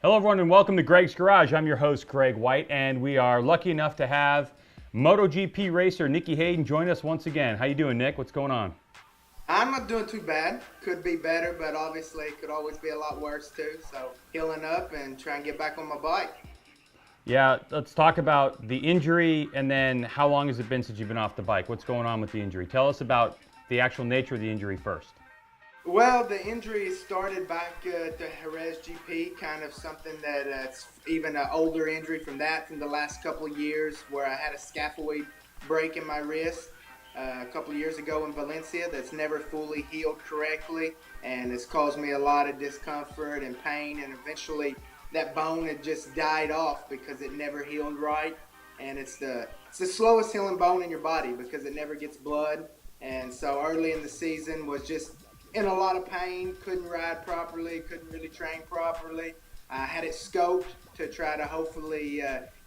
Hello everyone and welcome to Greg's Garage. I'm your host Greg White and we are lucky enough to have MotoGP racer Nicky Hayden join us once again. How you doing, Nick? What's going on? I'm not doing too bad. Could be better, but obviously it could always be a lot worse too. So healing up and try and get back on my bike. Yeah, let's talk about the injury and then how long has it been since you've been off the bike? What's going on with the injury? Tell us about the actual nature of the injury first. Well, the injury started back at the Jerez GP, kind of something that's even an older injury from the last couple of years, where I had a scaphoid break in my wrist a couple of years ago in Valencia that's never fully healed correctly, and it's caused me a lot of discomfort and pain, and eventually that bone had just died off because it never healed right, and it's the slowest healing bone in your body because it never gets blood, and so early in the season was just in a lot of pain, couldn't ride properly, couldn't really train properly. I had it scoped to try to hopefully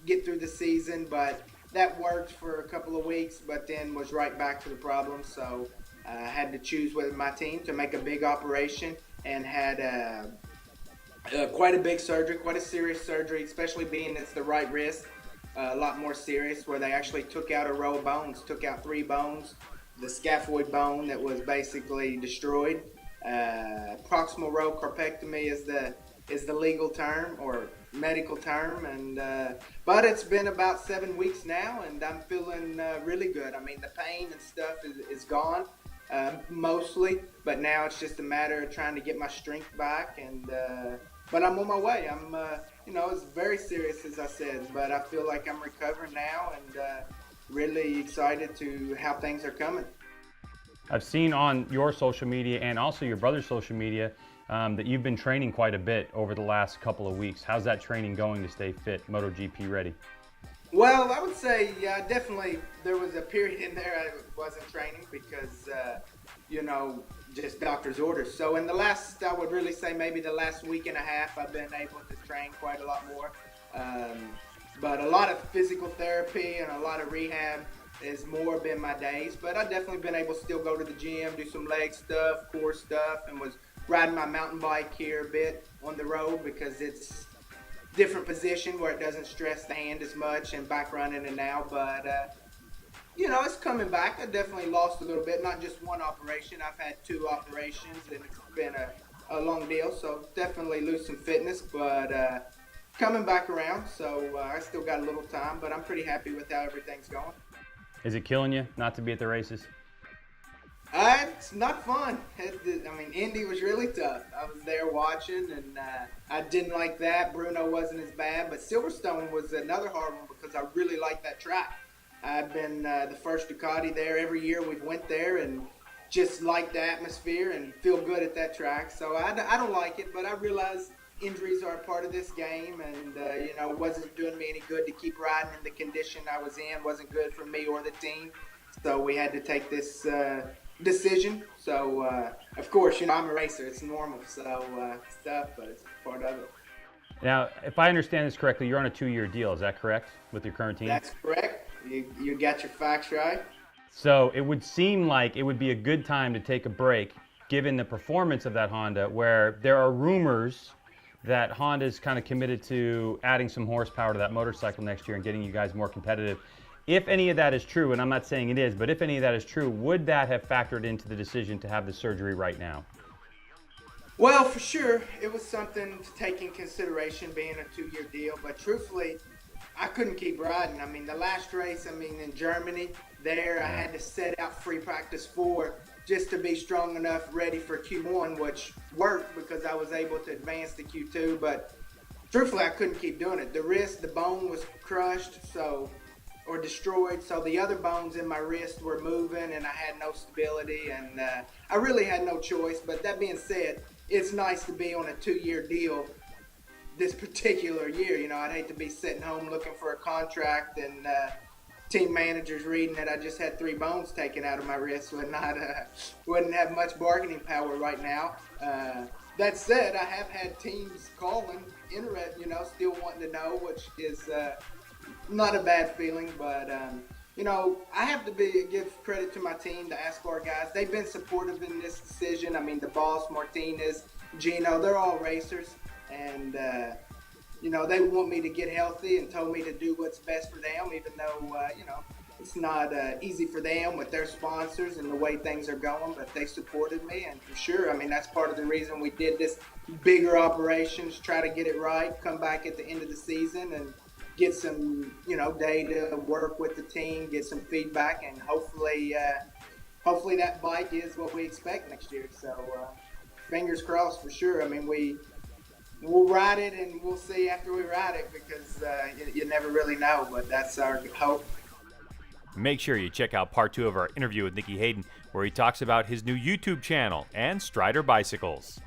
get through the season, but that worked for a couple of weeks, but then was right back to the problem. So I had to choose with my team to make a big operation and had quite a big surgery, quite a serious surgery, especially being it's the right wrist, a lot more serious, where they actually took out a row of bones, took out 3 bones. The scaphoid bone that was basically destroyed. Proximal row carpectomy is the legal term or medical term, and but it's been about 7 weeks now, and I'm feeling really good. I mean, the pain and stuff is gone mostly, but now it's just a matter of trying to get my strength back, and but I'm on my way. I'm it's very serious as I said, but I feel like I'm recovering now, and really excited to how things are coming. I've seen on your social media and also your brother's social media that you've been training quite a bit over the last couple of weeks. How's that training going to stay fit, MotoGP ready? Well, I would say, definitely there was a period in there I wasn't training because, just doctor's orders. So in the last, I would really say maybe the last week and a half, I've been able to train quite a lot more. But a lot of physical therapy and a lot of rehab has more been my days. But I've definitely been able to still go to the gym, do some leg stuff, core stuff, and was riding my mountain bike here a bit on the road because it's different position where it doesn't stress the hand as much and back running and now. But, it's coming back. I definitely lost a little bit, not just one operation. I've had 2 operations and it's been a long deal. So definitely lose some fitness, but coming back around, so I still got a little time, but I'm pretty happy with how everything's going. Is it killing you not to be at the races? It's not fun. Indy was really tough. I was there watching, and I didn't like that. Bruno wasn't as bad, but Silverstone was another hard one because I really like that track. I've been the first Ducati there every year we've went there, and just like the atmosphere and feel good at that track. So I don't like it, but I realize injuries are a part of this game, and it wasn't doing me any good to keep riding in the condition I was in. Wasn't good for me or the team, so we had to take this decision. So of course, I'm a racer, it's normal, so stuff, but it's part of it. Now, if I understand this correctly, you're on a 2-year deal, is that correct, with your current team? That's correct. You got your facts right. So it would seem like it would be a good time to take a break given the performance of that Honda, where there are rumors that Honda's kind of committed to adding some horsepower to that motorcycle next year and getting you guys more competitive. If any of that is true, and I'm not saying it is, but if any of that is true, would that have factored into the decision to have the surgery right now? Well, for sure, it was something to take in consideration being a 2-year deal, but truthfully, I couldn't keep riding. I mean, the last race, in Germany, I had to set out free practice 4 just to be strong enough, ready for Q1, which worked because I was able to advance to Q2, but truthfully, I couldn't keep doing it. The bone was crushed, or destroyed, so the other bones in my wrist were moving, and I had no stability, and I really had no choice. But that being said, it's nice to be on a 2-year deal this particular year. I'd hate to be sitting home looking for a contract and team managers reading that I just had 3 bones taken out of my wrist wouldn't have much bargaining power right now. That said, I have had teams calling, still wanting to know, which is not a bad feeling. But I have to give credit to my team, the Ascar guys. They've been supportive in this decision. The boss, Martinez, Gino, they're all racers, and they want me to get healthy and told me to do what's best for them, even though, it's not easy for them with their sponsors and the way things are going, but they supported me. And for sure, I mean, that's part of the reason we did this bigger operations, try to get it right, come back at the end of the season and get some, data, work with the team, get some feedback, and hopefully that bike is what we expect next year. So fingers crossed for sure. I mean, we'll ride it and we'll see after we ride it, because you never really know, but that's our hope. Make sure you check out part 2 of our interview with Nicky Hayden, where he talks about his new YouTube channel and Strider bicycles.